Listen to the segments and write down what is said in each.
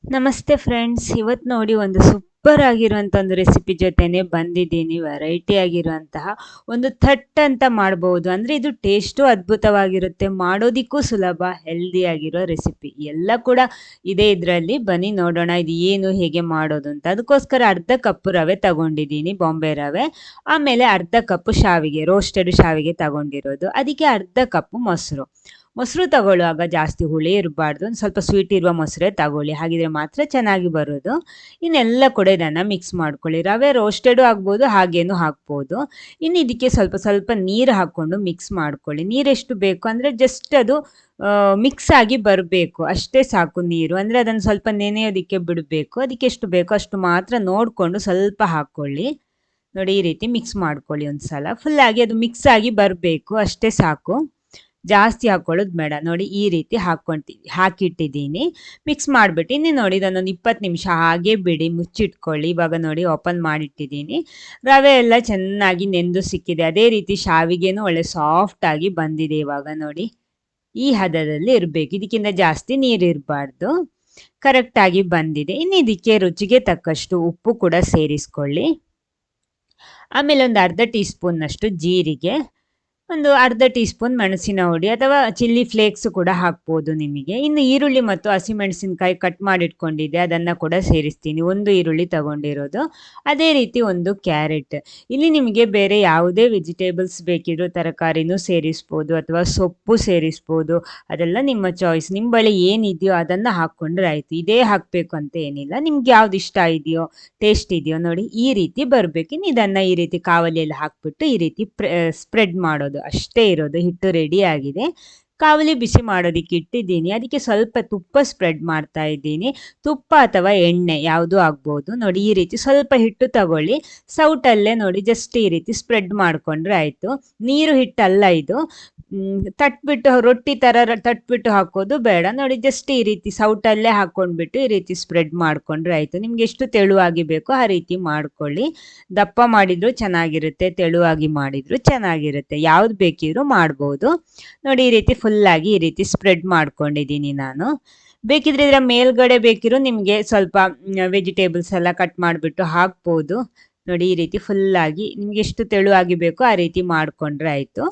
ನಮಸ್ತೆ ಫ್ರೆಂಡ್ಸ್, ಇವತ್ತು ನೋಡಿ ಒಂದು ಸೂಪರ್ ಆಗಿರುವಂಥ ಒಂದು ರೆಸಿಪಿ ಜೊತೆನೆ ಬಂದಿದ್ದೀನಿ. ವೆರೈಟಿ ಆಗಿರುವಂತಹ ಒಂದು ಥಟ್ ಅಂತ ಮಾಡ್ಬೋದು. ಅಂದರೆ ಇದು ಟೇಸ್ಟು ಅದ್ಭುತವಾಗಿರುತ್ತೆ, ಮಾಡೋದಿಕ್ಕೂ ಸುಲಭ, ಹೆಲ್ದಿ ಆಗಿರೋ ರೆಸಿಪಿ ಎಲ್ಲ ಕೂಡ ಇದೆ ಇದರಲ್ಲಿ. ಬನ್ನಿ ನೋಡೋಣ ಇದು ಏನು ಹೇಗೆ ಮಾಡೋದು ಅಂತ. ಅದಕ್ಕೋಸ್ಕರ ಅರ್ಧ ಕಪ್ ರವೆ ತಗೊಂಡಿದ್ದೀನಿ, ಬಾಂಬೆ ರವೆ. ಆಮೇಲೆ ಅರ್ಧ ಕಪ್ ಶಾವಿಗೆ, ರೋಸ್ಟೆಡ್ ಶಾವಿಗೆ ತಗೊಂಡಿರೋದು. ಅದಕ್ಕೆ ಅರ್ಧ ಕಪ್ ಮೊಸರು. ಮೊಸರು ತಗೊಳ್ಳುವಾಗ ಜಾಸ್ತಿ ಹುಳಿ ಇರಬಾರ್ದು, ಒಂದು ಸ್ವಲ್ಪ ಸ್ವೀಟ್ ಇರುವ ಮೊಸರೇ ತಗೊಳ್ಳಿ, ಹಾಗಿದ್ರೆ ಮಾತ್ರ ಚೆನ್ನಾಗಿ ಬರೋದು. ಇನ್ನೆಲ್ಲ ಕೂಡ ಇದನ್ನು ಮಿಕ್ಸ್ ಮಾಡ್ಕೊಳ್ಳಿ. ರವೆ ರೋಸ್ಟೆಡು ಆಗ್ಬೋದು, ಹಾಗೇನು ಹಾಕ್ಬೋದು. ಇನ್ನು ಇದಕ್ಕೆ ಸ್ವಲ್ಪ ಸ್ವಲ್ಪ ನೀರು ಹಾಕ್ಕೊಂಡು ಮಿಕ್ಸ್ ಮಾಡ್ಕೊಳ್ಳಿ. ನೀರೆಷ್ಟು ಬೇಕು ಅಂದರೆ ಜಸ್ಟ್ ಅದು ಮಿಕ್ಸ್ ಆಗಿ ಬರಬೇಕು, ಅಷ್ಟೇ ಸಾಕು ನೀರು. ಅಂದರೆ ಅದನ್ನು ಸ್ವಲ್ಪ ನೆನೆಯೋದಕ್ಕೆ ಬಿಡಬೇಕು. ಅದಕ್ಕೆ ಎಷ್ಟು ಬೇಕೋ ಅಷ್ಟು ಮಾತ್ರ ನೋಡಿಕೊಂಡು ಸ್ವಲ್ಪ ಹಾಕ್ಕೊಳ್ಳಿ. ನೋಡಿ, ಈ ರೀತಿ ಮಿಕ್ಸ್ ಮಾಡ್ಕೊಳ್ಳಿ ಒಂದು ಸಲ. ಫುಲ್ಲಾಗಿ ಅದು ಮಿಕ್ಸ್ ಆಗಿ ಬರಬೇಕು, ಅಷ್ಟೇ ಸಾಕು, ಜಾಸ್ತಿ ಹಾಕೊಳ್ಳೋದು ಬೇಡ. ನೋಡಿ, ಈ ರೀತಿ ಹಾಕಿಟ್ಟಿದ್ದೀನಿ, ಮಿಕ್ಸ್ ಮಾಡಿಬಿಟ್ಟು. ಇನ್ನೇ ನೋಡಿ, ಇದನ್ನೊಂದು 20 ನಿಮಿಷ ಹಾಗೆ ಬಿಡಿ, ಮುಚ್ಚಿಟ್ಕೊಳ್ಳಿ. ಇವಾಗ ನೋಡಿ, ಓಪನ್ ಮಾಡಿಟ್ಟಿದ್ದೀನಿ. ರವೆ ಎಲ್ಲ ಚೆನ್ನಾಗಿ ನೆಂದು ಸಿಕ್ಕಿದೆ. ಅದೇ ರೀತಿ ಶಾವಿಗೆನೂ ಒಳ್ಳೆ ಸಾಫ್ಟಾಗಿ ಬಂದಿದೆ. ಇವಾಗ ನೋಡಿ, ಈ ಹದದಲ್ಲಿ ಇರಬೇಕು, ಇದಕ್ಕಿಂತ ಜಾಸ್ತಿ ನೀರಿರಬಾರ್ದು. ಕರೆಕ್ಟಾಗಿ ಬಂದಿದೆ. ಇನ್ನು ಇದಕ್ಕೆ ರುಚಿಗೆ ತಕ್ಕಷ್ಟು ಉಪ್ಪು ಕೂಡ ಸೇರಿಸ್ಕೊಳ್ಳಿ. ಆಮೇಲೆ ಒಂದು ಅರ್ಧ ಟೀ ಸ್ಪೂನ್ನಷ್ಟು ಜೀರಿಗೆ, ಒಂದು ಅರ್ಧ ಟೀ ಸ್ಪೂನ್ ಮೆಣಸಿನ ಹುಡಿ ಅಥವಾ ಚಿಲ್ಲಿ ಫ್ಲೇಕ್ಸ್ ಕೂಡ ಹಾಕ್ಬೋದು ನಿಮಗೆ. ಇನ್ನು ಈರುಳ್ಳಿ ಮತ್ತು ಹಸಿಮೆಣಸಿನಕಾಯಿ ಕಟ್ ಮಾಡಿಟ್ಕೊಂಡಿದ್ದೆ, ಅದನ್ನು ಕೂಡ ಸೇರಿಸ್ತೀನಿ. ಒಂದು ಈರುಳ್ಳಿ ತಗೊಂಡಿರೋದು. ಅದೇ ರೀತಿ ಒಂದು ಕ್ಯಾರೆಟ್. ಇಲ್ಲಿ ನಿಮಗೆ ಬೇರೆ ಯಾವುದೇ ವೆಜಿಟೇಬಲ್ಸ್ ಬೇಕಿದ್ರೂ ತರಕಾರಿನೂ ಸೇರಿಸ್ಬೋದು ಅಥವಾ ಸೊಪ್ಪು ಸೇರಿಸ್ಬೋದು. ಅದೆಲ್ಲ ನಿಮ್ಮ ಚಾಯ್ಸ್. ನಿಮ್ಮ ಬಳಿ ಏನಿದೆಯೋ ಅದನ್ನು ಹಾಕ್ಕೊಂಡ್ರೆ ಆಯಿತು. ಇದೇ ಹಾಕಬೇಕು ಅಂತ ಏನಿಲ್ಲ, ನಿಮ್ಗೆ ಯಾವ್ದು ಇಷ್ಟ ಇದೆಯೋ, ಟೇಸ್ಟ್ ಇದೆಯೋ ನೋಡಿ, ಈ ರೀತಿ ಬರಬೇಕು. ಇನ್ನು ಇದನ್ನು ಈ ರೀತಿ ಕಾವಲಿಯಲ್ಲಿ ಹಾಕ್ಬಿಟ್ಟು ಈ ರೀತಿ ಸ್ಪ್ರೆಡ್ ಮಾಡೋದು, ಅಷ್ಟೇ ಇರೋದು. ಹಿಟ್ಟು ರೆಡಿ ಆಗಿದೆ. ಕಾವಲಿ ಬಿಸಿ ಮಾಡೋದಕ್ಕೆ ಇಟ್ಟಿದ್ದೀನಿ. ಅದಕ್ಕೆ ಸ್ವಲ್ಪ ತುಪ್ಪ ಸ್ಪ್ರೆಡ್ ಮಾಡ್ತಾ ಇದ್ದೀನಿ. ತುಪ್ಪ ಅಥವಾ ಎಣ್ಣೆ ಯಾವುದು ಆಗ್ಬೋದು. ನೋಡಿ, ಈ ರೀತಿ ಸ್ವಲ್ಪ ಹಿಟ್ಟು ತಗೊಳ್ಳಿ. ಸೌಟಲ್ಲೇ ನೋಡಿ ಜಸ್ಟ್ ಈ ರೀತಿ ಸ್ಪ್ರೆಡ್ ಮಾಡಿಕೊಂಡ್ರೆ ಆಯಿತು. ನೀರು ಹಿಟ್ಟಲ್ಲ ಇದು. ತಟ್ಬಿಟ್ಟು ರೊಟ್ಟಿ ಥರ ತಟ್ಬಿಟ್ಟು ಹಾಕೋದು ಬೇಡ. ನೋಡಿ, ಜಸ್ಟ್ ಈ ರೀತಿ ಸೌಟಲ್ಲೇ ಹಾಕ್ಕೊಂಡ್ಬಿಟ್ಟು ಈ ರೀತಿ ಸ್ಪ್ರೆಡ್ ಮಾಡಿಕೊಂಡ್ರೆ ಆಯಿತು. ನಿಮ್ಗೆ ಎಷ್ಟು ತೆಳುವಾಗಿ ಬೇಕೋ ಆ ರೀತಿ ಮಾಡ್ಕೊಳ್ಳಿ. ದಪ್ಪ ಮಾಡಿದರೂ ಚೆನ್ನಾಗಿರುತ್ತೆ, ತೆಳುವಾಗಿ ಮಾಡಿದರೂ ಚೆನ್ನಾಗಿರುತ್ತೆ, ಯಾವ್ದು ಬೇಕಿದ್ರೂ ಮಾಡ್ಬೋದು. ನೋಡಿ, ಈ ರೀತಿ ಫುಲ್ಲಾಗಿ ಈ ರೀತಿ ಸ್ಪ್ರೆಡ್ ಮಾಡ್ಕೊಂಡಿದ್ದೀನಿ ನಾನು. ಬೇಕಿದ್ರೆ ಇದರ ಮೇಲ್ಗಡೆ ಬೇಕಿರೋ ನಿಮಗೆ ಸ್ವಲ್ಪ ವೆಜಿಟೇಬಲ್ಸ್ ಎಲ್ಲ ಕಟ್ ಮಾಡಿಬಿಟ್ಟು ಹಾಕ್ಬೋದು. ನೋಡಿ, ಈ ರೀತಿ ಫುಲ್ಲಾಗಿ ನಿಮ್ಗೆ ಎಷ್ಟು ತೆಳುವಾಗಿ ಬೇಕೋ ಆ ರೀತಿ ಮಾಡಿಕೊಂಡ್ರೆ ಆಯಿತು.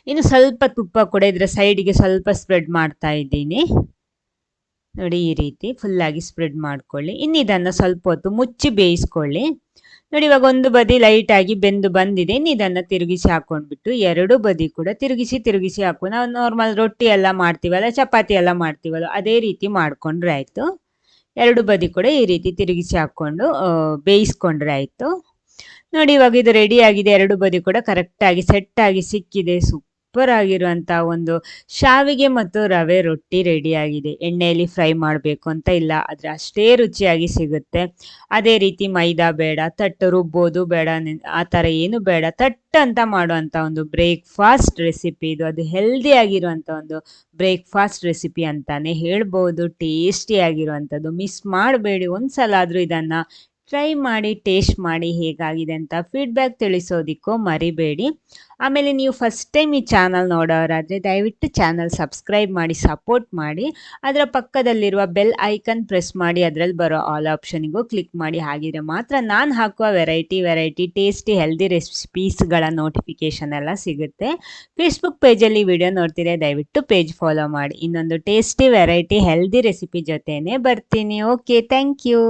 ಇನ್ನು ಸ್ವಲ್ಪ ತುಪ್ಪ ಕೂಡ ಇದರ ಸೈಡಿಗೆ ಸ್ವಲ್ಪ ಸ್ಪ್ರೆಡ್ ಮಾಡ್ತಾ ಇದ್ದೀನಿ. ನೋಡಿ, ಈ ರೀತಿ ಫುಲ್ಲಾಗಿ ಸ್ಪ್ರೆಡ್ ಮಾಡ್ಕೊಳ್ಳಿ. ಇನ್ನು ಇದನ್ನು ಸ್ವಲ್ಪ ಹೊತ್ತು ಮುಚ್ಚಿ ಬೇಯಿಸ್ಕೊಳ್ಳಿ. ನೋಡಿ, ಇವಾಗ ಒಂದು ಬದಿ ಲೈಟಾಗಿ ಬೆಂದು ಬಂದಿದೆ. ಇನ್ನು ಇದನ್ನು ತಿರುಗಿಸಿ ಹಾಕ್ಕೊಂಡ್ಬಿಟ್ಟು ಎರಡು ಬದಿ ಕೂಡ ತಿರುಗಿಸಿ ಹಾಕು. ನಾವು ನಾರ್ಮಲ್ ರೊಟ್ಟಿ ಎಲ್ಲ ಮಾಡ್ತೀವಲ್ಲ, ಚಪಾತಿ ಎಲ್ಲ ಮಾಡ್ತೀವಲ್ಲ, ಅದೇ ರೀತಿ ಮಾಡಿಕೊಂಡ್ರೆ ಆಯಿತು. ಎರಡು ಬದಿ ಕೂಡ ಈ ರೀತಿ ತಿರುಗಿಸಿ ಹಾಕ್ಕೊಂಡು ಬೇಯಿಸ್ಕೊಂಡ್ರೆ ಆಯಿತು. ನೋಡಿ, ಇವಾಗ ಇದು ರೆಡಿ ಆಗಿದೆ. ಎರಡು ಬದಿ ಕೂಡ ಕರೆಕ್ಟಾಗಿ ಸೆಟ್ಟಾಗಿ ಸಿಕ್ಕಿದೆ. ಸೂಪರ್ ಆಗಿರುವಂಥ ಒಂದು ಶಾವಿಗೆ ಮತ್ತು ರವೆ ರೊಟ್ಟಿ ರೆಡಿ ಆಗಿದೆ. ಎಣ್ಣೆಯಲ್ಲಿ ಫ್ರೈ ಮಾಡಬೇಕು ಅಂತ ಇಲ್ಲ, ಆದರೆ ಅಷ್ಟೇ ರುಚಿಯಾಗಿ ಸಿಗುತ್ತೆ. ಅದೇ ರೀತಿ ಮೈದಾ ಬೇಡ, ತಟ್ಟು ರುಬ್ಬೋದು ಬೇಡ, ಆ ಥರ ಏನು ಬೇಡ. ತಟ್ಟು ಅಂತ ಮಾಡುವಂಥ ಒಂದು ಬ್ರೇಕ್ಫಾಸ್ಟ್ ರೆಸಿಪಿ ಇದು. ಅದು ಹೆಲ್ದಿ ಆಗಿರುವಂಥ ಒಂದು ಬ್ರೇಕ್ಫಾಸ್ಟ್ ರೆಸಿಪಿ ಅಂತಾನೆ ಹೇಳ್ಬೋದು. ಟೇಸ್ಟಿಯಾಗಿರುವಂಥದ್ದು. ಮಿಸ್ ಮಾಡಬೇಡಿ. ಒಂದು ಸಲ ಆದರೂ ಇದನ್ನು ಟ್ರೈ ಮಾಡಿ, ಟೇಸ್ಟ್ ಮಾಡಿ ಹೇಗಾಗಿದೆ ಅಂತ ಫೀಡ್ಬ್ಯಾಕ್ ತಿಳಿಸೋದಕ್ಕೂ ಮರಿಬೇಡಿ. ಆಮೇಲೆ ನೀವು ಫಸ್ಟ್ ಟೈಮ್ ಈ ಚಾನಲ್ ನೋಡೋರಾದರೆ ದಯವಿಟ್ಟು ಚಾನಲ್ ಸಬ್ಸ್ಕ್ರೈಬ್ ಮಾಡಿ, ಸಪೋರ್ಟ್ ಮಾಡಿ. ಅದರ ಪಕ್ಕದಲ್ಲಿರುವ ಬೆಲ್ ಐಕನ್ ಪ್ರೆಸ್ ಮಾಡಿ, ಅದರಲ್ಲಿ ಬರೋ ಆಲ್ ಆಪ್ಷನಿಗೂ ಕ್ಲಿಕ್ ಮಾಡಿ. ಹಾಗಿದ್ರೆ ಮಾತ್ರ ನಾನು ಹಾಕುವ ವೆರೈಟಿ ಟೇಸ್ಟಿ ಹೆಲ್ದಿ ರೆಸಿಪೀಸ್ಗಳ ನೋಟಿಫಿಕೇಷನ್ ಎಲ್ಲ ಸಿಗುತ್ತೆ. ಫೇಸ್ಬುಕ್ ಪೇಜಲ್ಲಿ ವಿಡಿಯೋ ನೋಡ್ತೀರಾ, ದಯವಿಟ್ಟು ಪೇಜ್ ಫಾಲೋ ಮಾಡಿ. ಇನ್ನೊಂದು ಟೇಸ್ಟಿ ವೆರೈಟಿ ಹೆಲ್ದಿ ರೆಸಿಪಿ ಜೊತೆನೇ ಬರ್ತೀನಿ. Okay, thank you.